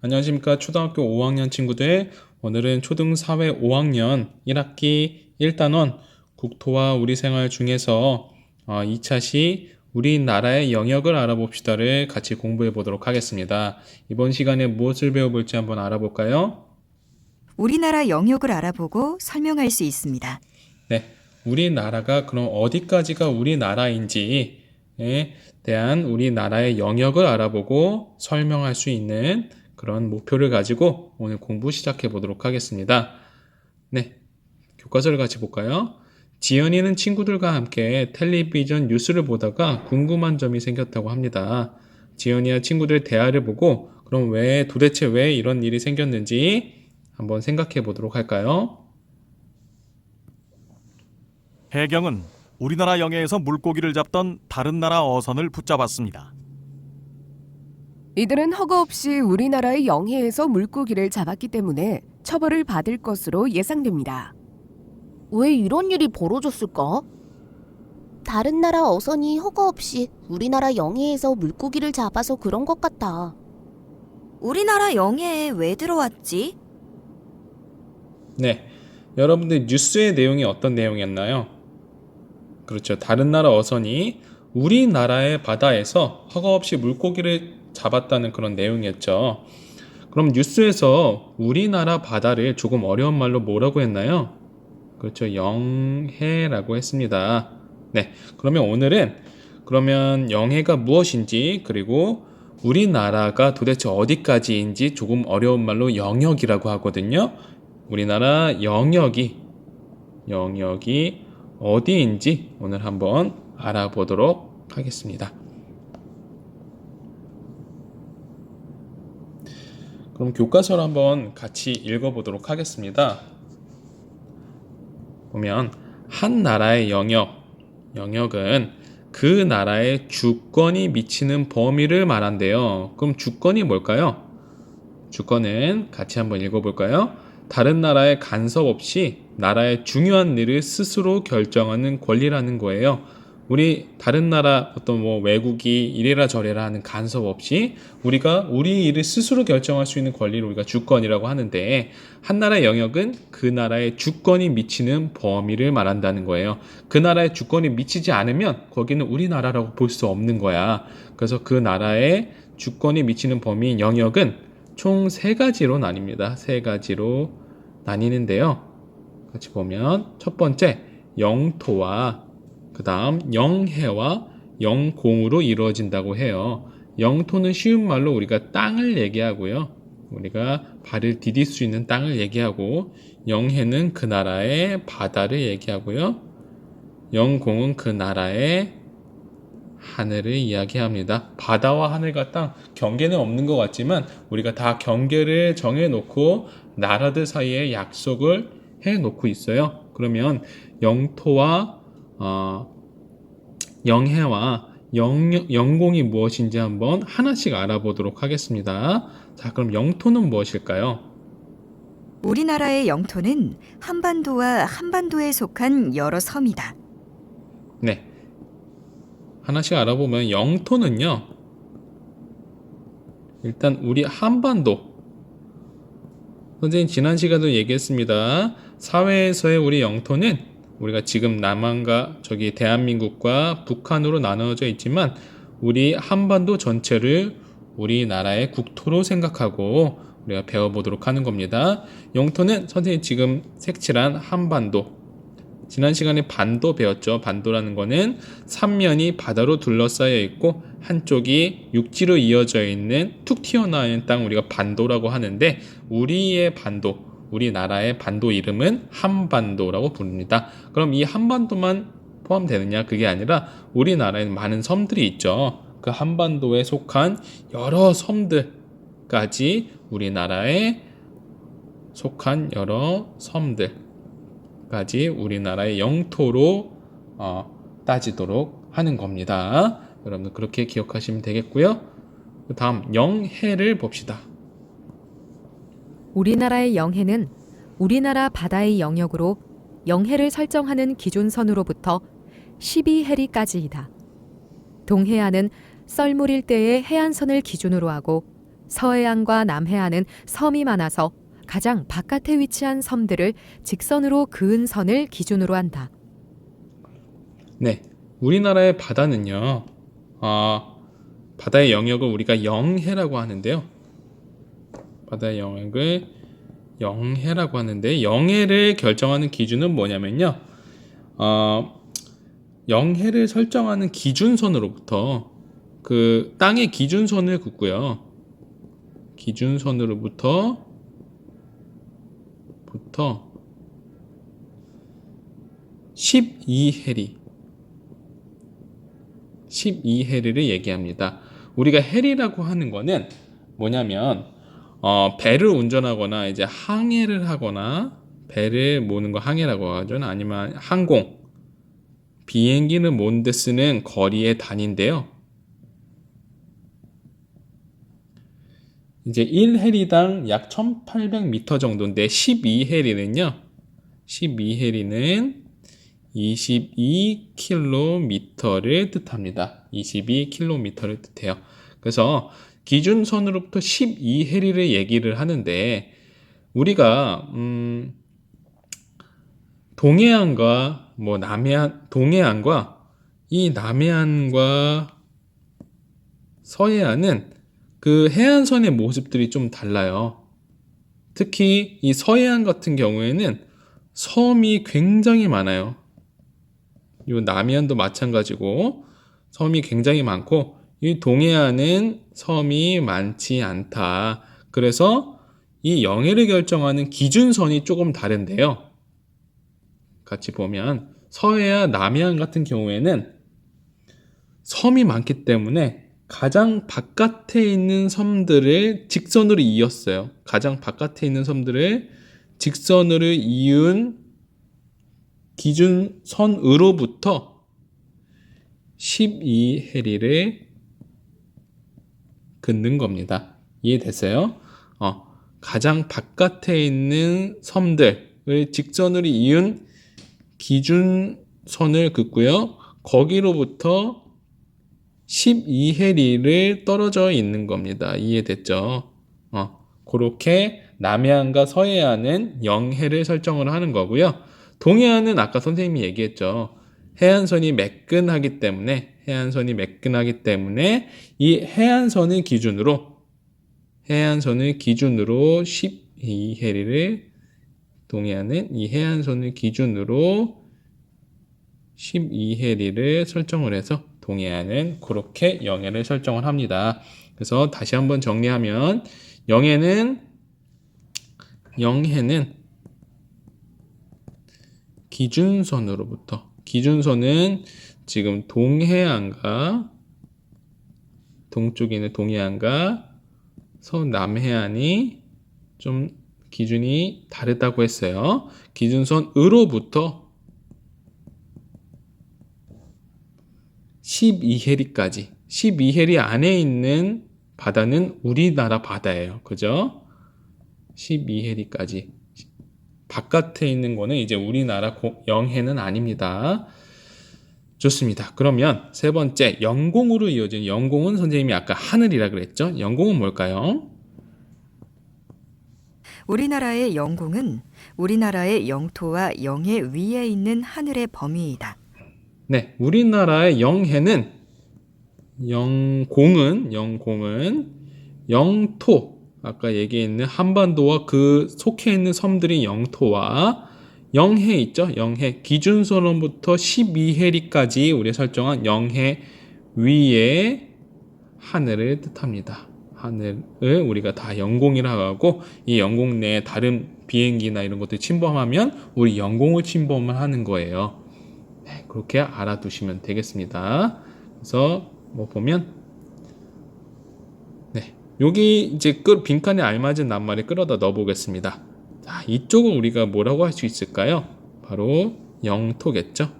안녕하십니까. 초등학교 5학년 친구들. 오늘은 초등사회 5학년 1학기 1단원 국토와 우리 생활 중에서 2차 시 우리나라의 영역을 알아봅시다를 같이 공부해 보도록 하겠습니다. 이번 시간에 무엇을 배워볼지 한번 알아볼까요? 우리나라 영역을 알아보고 설명할 수 있습니다. 네, 우리나라가 그럼 어디까지가 우리나라인지에 대한 우리나라의 영역을 알아보고 설명할 수 있는 그런 목표를 가지고 오늘 공부 시작해 보도록 하겠습니다. 네, 교과서를 같이 볼까요? 지연이는 친구들과 함께 텔레비전 뉴스를 보다가 궁금한 점이 생겼다고 합니다. 지연이와 친구들 대화를 보고 그럼 도대체 왜 이런 일이 생겼는지 한번 생각해 보도록 할까요? 해경은 우리나라 영해에서 물고기를 잡던 다른 나라 어선을 붙잡았습니다. 이들은 허가 없이 우리나라의 영해에서 물고기를 잡았기 때문에 처벌을 받을 것으로 예상됩니다. 왜 이런 일이 벌어졌을까? 다른 나라 어선이 허가 없이 우리나라 영해에서 물고기를 잡아서 그런 것 같아. 우리나라 영해에 왜 들어왔지? 네, 여러분들 뉴스의 내용이 어떤 내용이었나요? 그렇죠. 다른 나라 어선이 우리나라의 바다에서 허가 없이 물고기를 잡았다는 그런 내용이었죠. 그럼 뉴스에서 우리나라 바다를 조금 어려운 말로 뭐라고 했나요? 그렇죠. 영해라고 했습니다. 네, 그러면 오늘은 영해가 무엇인지 그리고 우리나라가 도대체 어디까지인지 조금 어려운 말로 영역이라고 하거든요. 우리나라 영역이 어디인지 오늘 한번 알아보도록 하겠습니다. 그럼 교과서를 한번 같이 읽어보도록 하겠습니다. 보면 한 나라의 영역은 그 나라의 주권이 미치는 범위를 말한대요. 그럼 주권이 뭘까요? 주권은 같이 한번 읽어볼까요? 다른 나라의 간섭 없이 나라의 중요한 일을 스스로 결정하는 권리라는 거예요. 우리 다른 나라 외국이 이래라 저래라 하는 간섭 없이 우리가 우리 일을 스스로 결정할 수 있는 권리를 우리가 주권이라고 하는데 한 나라의 영역은 그 나라의 주권이 미치는 범위를 말한다는 거예요. 그 나라의 주권이 미치지 않으면 거기는 우리나라라고 볼 수 없는 거야. 그래서 그 나라의 주권이 미치는 범위 영역은 총 3가지로 나뉩니다. 3가지로 나뉘는데요. 같이 보면 첫 번째 영토와 그 다음 영해와 영공으로 이루어진다고 해요. 영토는 쉬운 말로 우리가 땅을 얘기하고요. 우리가 발을 디딜 수 있는 땅을 얘기하고 영해는 그 나라의 바다를 얘기하고요. 영공은 그 나라의 하늘을 이야기합니다. 바다와 하늘과 땅 경계는 없는 것 같지만 우리가 다 경계를 정해놓고 나라들 사이에 약속을 해놓고 있어요. 그러면 영토와 영해와 영공이 무엇인지 한번 하나씩 알아보도록 하겠습니다. 자, 그럼 영토는 무엇일까요? 우리나라의 영토는 한반도와 한반도에 속한 여러 섬이다. 네. 하나씩 알아보면 영토는요. 일단 우리 한반도. 선생님 지난 시간에도 얘기했습니다. 사회에서의 우리 영토는 우리가 지금 남한과 대한민국과 북한으로 나누어져 있지만 우리 한반도 전체를 우리나라의 국토로 생각하고 우리가 배워보도록 하는 겁니다. 영토는 선생님 지금 색칠한 한반도. 지난 시간에 반도 배웠죠. 반도라는 거는 3면이 바다로 둘러싸여 있고 한쪽이 육지로 이어져 있는 툭 튀어나온 땅 우리가 반도라고 하는데 우리나라의 반도 이름은 한반도라고 부릅니다. 그럼 이 한반도만 포함되느냐? 그게 아니라 우리나라에는 많은 섬들이 있죠. 그 한반도에 속한 여러 섬들까지 우리나라에 속한 여러 섬들까지 우리나라의 영토로 따지도록 하는 겁니다. 여러분들 그렇게 기억하시면 되겠고요. 다음 영해를 봅시다. 우리나라의 영해는 우리나라 바다의 영역으로 영해를 설정하는 기준선으로부터 12해리까지이다. 동해안은 썰물 일대의 해안선을 기준으로 하고 서해안과 남해안은 섬이 많아서 가장 바깥에 위치한 섬들을 직선으로 그은 선을 기준으로 한다. 네, 우리나라의 바다는요, 바다의 영역을 우리가 영해라고 하는데요. 바다의 영역을 영해라고 하는데, 영해를 결정하는 기준은 뭐냐면요, 영해를 설정하는 기준선으로부터 그 땅의 기준선을 긋고요. 기준선으로부터 12해리를 얘기합니다. 우리가 해리라고 하는 거는 뭐냐면 배를 운전하거나 이제 항해를 하거나 배를 모는 거 항해라고 하죠. 아니면 항공, 비행기를 모는데 쓰는 거리의 단위인데요. 이제 1해리당 약 1800m 정도인데 12해리는 22km를 뜻합니다. 22km를 뜻해요. 그래서 기준선으로부터 12해리를 얘기를 하는데 우리가 동해안과 남해안과 서해안은 그 해안선의 모습들이 좀 달라요. 특히 이 서해안 같은 경우에는 섬이 굉장히 많아요. 이 남해안도 마찬가지고 섬이 굉장히 많고 이 동해안은 섬이 많지 않다. 그래서 이 영해를 결정하는 기준선이 조금 다른데요. 같이 보면 서해안, 남해안 같은 경우에는 섬이 많기 때문에 가장 바깥에 있는 섬들을 직선으로 이었어요. 가장 바깥에 있는 섬들을 직선으로 이은 기준선으로부터 12해리를 긋는 겁니다. 이해됐어요? 가장 바깥에 있는 섬들을 직선으로 이은 기준선을 긋고요. 거기로부터 12해리를 떨어져 있는 겁니다. 이해됐죠? 그렇게 남해안과 서해안은 영해를 설정을 하는 거고요. 동해안은 아까 선생님이 얘기했죠. 해안선이 매끈하기 때문에 이 해안선을 기준으로 12해리를 동해안은 이 해안선을 기준으로 12해리를 설정을 해서 동해안은 그렇게 영해를 설정을 합니다. 그래서 다시 한번 정리하면 영해는 기준선은 지금 동쪽에 있는 동해안과 서남해안이 좀 기준이 다르다고 했어요. 기준선으로부터 12해리까지 12해리 안에 있는 바다는 우리나라 바다예요. 그죠? 12해리까지 바깥에 있는 거는 이제 우리나라 영해는 아닙니다. 좋습니다. 그러면 세 번째 영공으로 이어진 영공은 선생님이 아까 하늘이라 그랬죠? 영공은 뭘까요? 우리나라의 영공은 우리나라의 영토와 영해 위에 있는 하늘의 범위이다. 네, 우리나라의 영해는 영공은 영토, 아까 얘기했는 한반도와 그 속해 있는 섬들이 영토와 영해 있죠? 영해 기준선으로부터 12해리까지 우리가 설정한 영해 위의 하늘을 뜻합니다. 하늘을 우리가 다 영공이라고 하고 이 영공 내에 다른 비행기나 이런 것들 침범하면 우리 영공을 침범하는 거예요. 네, 그렇게 알아두시면 되겠습니다. 그래서 보면 여기 이제 빈칸에 알맞은 낱말을 끌어다 넣어 보겠습니다. 자, 이쪽은 우리가 뭐라고 할 수 있을까요? 바로 영토겠죠.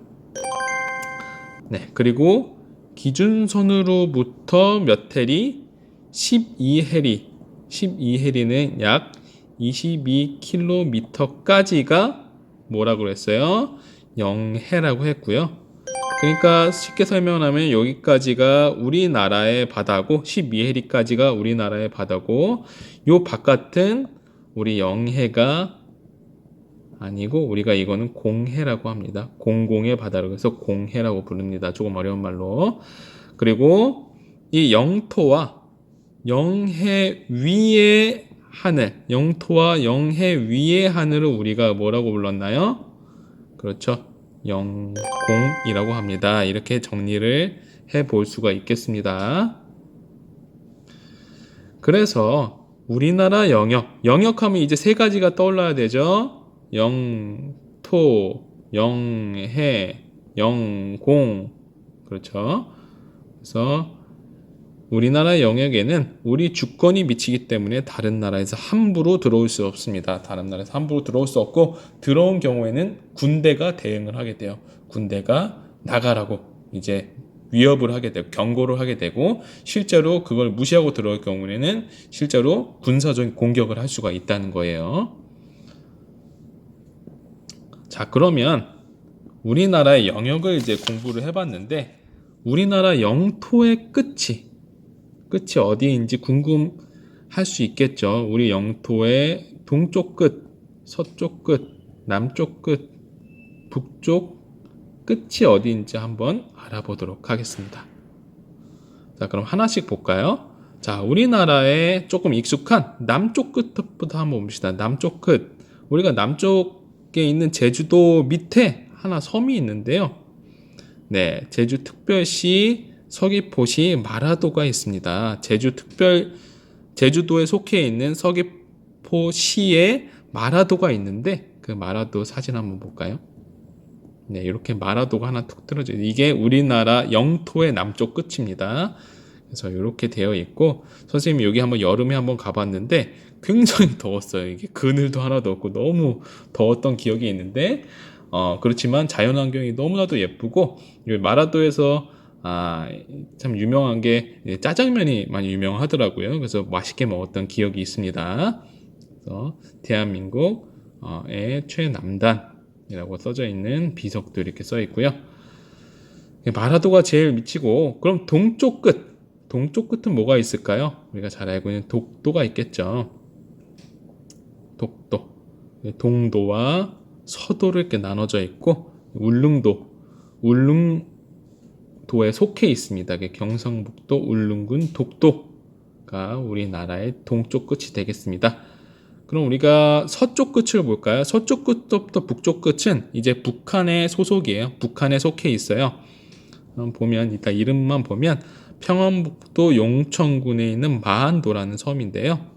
네, 그리고 기준선으로부터 몇 해리? 12해리는 약 22km까지가 뭐라고 했어요? 영해라고 했고요. 그러니까 쉽게 설명하면 여기까지가 우리나라의 바다고 12해리까지가 우리나라의 바다고 요 바깥은 우리 영해가 아니고 우리가 이거는 공해라고 합니다. 공공의 바다라고 해서 공해라고 부릅니다. 조금 어려운 말로. 그리고 이 영토와 영해 위의 하늘, 영토와 영해 위의 하늘을 우리가 뭐라고 불렀나요? 그렇죠. 영공이라고 합니다. 이렇게 정리를 해 볼 수가 있겠습니다. 그래서 우리나라 영역하면 이제 세 가지가 떠올라야 되죠. 영토, 영해, 영공. 그렇죠. 그래서 우리나라 영역에는 우리 주권이 미치기 때문에 다른 나라에서 함부로 들어올 수 없습니다. 다른 나라에서 함부로 들어올 수 없고 들어온 경우에는 군대가 대응을 하게 돼요. 군대가 나가라고 이제 위협을 하게 되고 경고를 하게 되고 실제로 그걸 무시하고 들어올 경우에는 실제로 군사적인 공격을 할 수가 있다는 거예요. 자, 그러면 우리나라의 영역을 이제 공부를 해봤는데 우리나라 영토의 끝이 어디인지 궁금할 수 있겠죠. 우리 영토의 동쪽 끝, 서쪽 끝, 남쪽 끝, 북쪽 끝이 어디인지 한번 알아보도록 하겠습니다. 자, 그럼 하나씩 볼까요? 자, 우리나라에 조금 익숙한 남쪽 끝부터 한번 봅시다. 남쪽 끝. 우리가 남쪽에 있는 제주도 밑에 하나 섬이 있는데요. 네, 제주특별시 서귀포시 마라도가 있습니다. 제주도에 속해 있는 서귀포시에 마라도가 있는데 그 마라도 사진 한번 볼까요? 네, 이렇게 마라도가 하나 툭 떨어져요. 이게 우리나라 영토의 남쪽 끝입니다. 그래서 이렇게 되어 있고 선생님이 여기 한번 여름에 한번 가봤는데 굉장히 더웠어요. 이게 그늘도 하나도 없고 너무 더웠던 기억이 있는데 그렇지만 자연환경이 너무나도 예쁘고 마라도에서 참 유명한 게 짜장면이 많이 유명하더라고요. 그래서 맛있게 먹었던 기억이 있습니다. 그래서 대한민국의 최남단이라고 써져 있는 비석도 이렇게 써 있고요. 마라도가 제일 미치고 그럼 동쪽 끝은 뭐가 있을까요? 우리가 잘 알고 있는 독도가 있겠죠. 독도, 동도와 서도로 이렇게 나눠져 있고 울릉도에 속해 있습니다. 경상북도 울릉군 독도가 우리나라의 동쪽 끝이 되겠습니다. 그럼 우리가 서쪽 끝을 볼까요? 서쪽 끝부터 북쪽 끝은 이제 북한의 소속이에요. 북한에 속해 있어요. 그럼 보면 이따 이름만 보면 평안북도 용천군에 있는 마한도라는 섬인데요.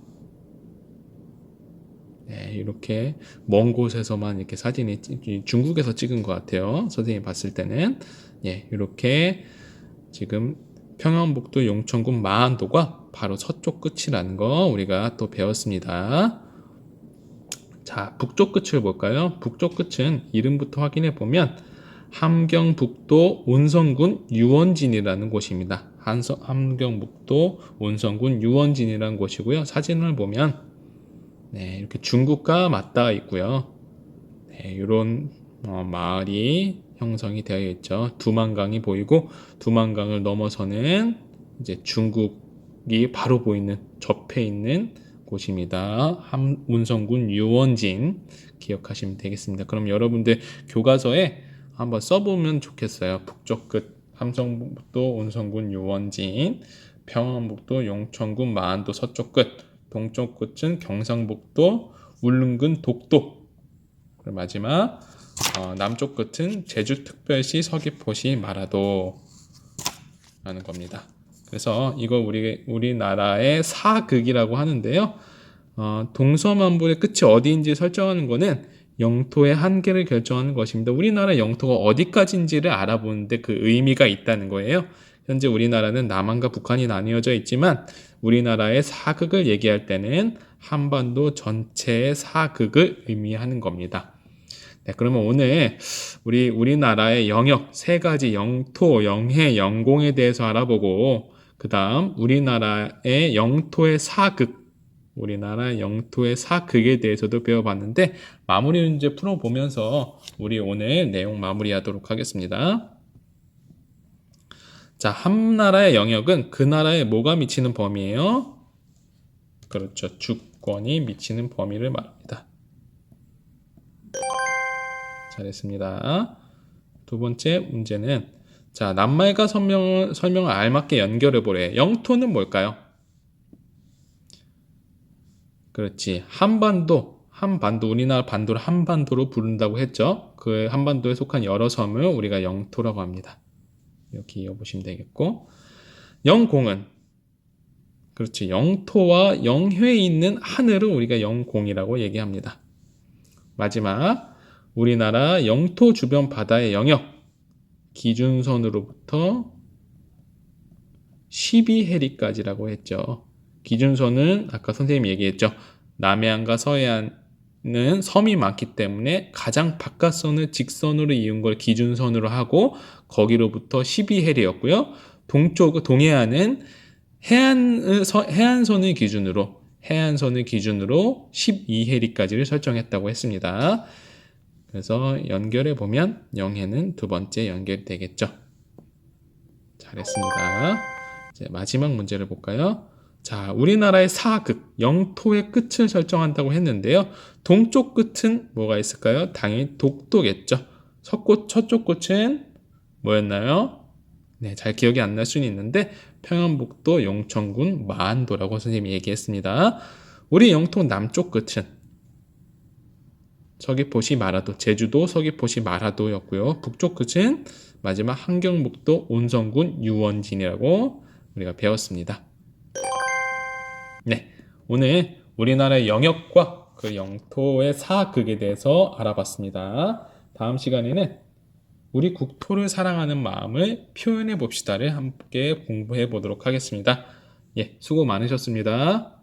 네, 이렇게 먼 곳에서만 이렇게 사진이 중국에서 찍은 것 같아요. 선생님이 봤을 때는 이렇게 지금 평안북도 용천군 마한도가 바로 서쪽 끝이라는 거 우리가 또 배웠습니다. 자, 북쪽 끝을 볼까요? 북쪽 끝은 이름부터 확인해 보면 함경북도 온성군 유원진이라는 곳입니다. 함경북도 온성군 유원진이라는 곳이고요. 사진을 보면 이렇게 중국과 맞닿아 있고요. 이런 마을이 형성이 되어 있죠. 두만강이 보이고 두만강을 넘어서는 이제 중국이 바로 보이는 접해 있는 곳입니다. 온성군 유원진 기억하시면 되겠습니다. 그럼 여러분들 교과서에 한번 써보면 좋겠어요. 북쪽 끝 함성북도 온성군 유원진, 평안북도 용천군 마한도 서쪽 끝, 동쪽 끝은 경상북도 울릉군 독도, 그리고 마지막 남쪽 끝은 제주특별시 서귀포시 마라도라는 겁니다. 그래서 이거 우리나라의 사극이라고 하는데요. 동서남북의 끝이 어디인지 설정하는 거는 영토의 한계를 결정하는 것입니다. 우리나라 영토가 어디까지인지를 알아보는데 그 의미가 있다는 거예요. 현재 우리나라는 남한과 북한이 나뉘어져 있지만 우리나라의 사극을 얘기할 때는 한반도 전체의 사극을 의미하는 겁니다. 네, 그러면 오늘 우리나라의 영역 세 가지 영토, 영해, 영공에 대해서 알아보고 그 다음 우리나라의 영토의 사극에 대해서도 배워봤는데 마무리 문제 풀어보면서 우리 오늘 내용 마무리하도록 하겠습니다. 자, 한 나라의 영역은 그 나라에 뭐가 미치는 범위예요? 그렇죠. 주권이 미치는 범위를 말합니다. 잘했습니다. 두 번째 문제는 자, 낱말과 설명을 알맞게 연결해 보래. 영토는 뭘까요? 그렇지. 한반도, 우리나라 반도를 한반도로 부른다고 했죠. 그 한반도에 속한 여러 섬을 우리가 영토라고 합니다. 이렇게 이어보시면 되겠고, 영공은 그렇지. 영토와 영해에 있는 하늘을 우리가 영공이라고 얘기합니다. 마지막, 우리나라 영토 주변 바다의 영역, 기준선으로부터 12해리까지라고 했죠. 기준선은 아까 선생님이 얘기했죠. 남해안과 서해안은 섬이 많기 때문에 가장 바깥선을 직선으로 이은 걸 기준선으로 하고 거기로부터 12해리였고요. 동해안은 해안선을 기준으로 12해리까지를 설정했다고 했습니다. 그래서 연결해 보면 영해는 두 번째 연결이 되겠죠. 잘했습니다. 이제 마지막 문제를 볼까요? 자, 우리나라의 사극, 영토의 끝을 설정한다고 했는데요. 동쪽 끝은 뭐가 있을까요? 당연히 독도겠죠. 서쪽 끝은 뭐였나요? 네, 잘 기억이 안 날 수는 있는데 평안북도 용천군 마안도라고 선생님이 얘기했습니다. 우리 영토 남쪽 끝은 서귀포시 마라도, 제주도 서귀포시 마라도였고요. 북쪽 끝은 마지막 함경북도 온성군 유원진이라고 우리가 배웠습니다. 네, 오늘 우리나라의 영역과 그 영토의 사극에 대해서 알아봤습니다. 다음 시간에는 우리 국토를 사랑하는 마음을 표현해 봅시다를 함께 공부해 보도록 하겠습니다. 예, 수고 많으셨습니다.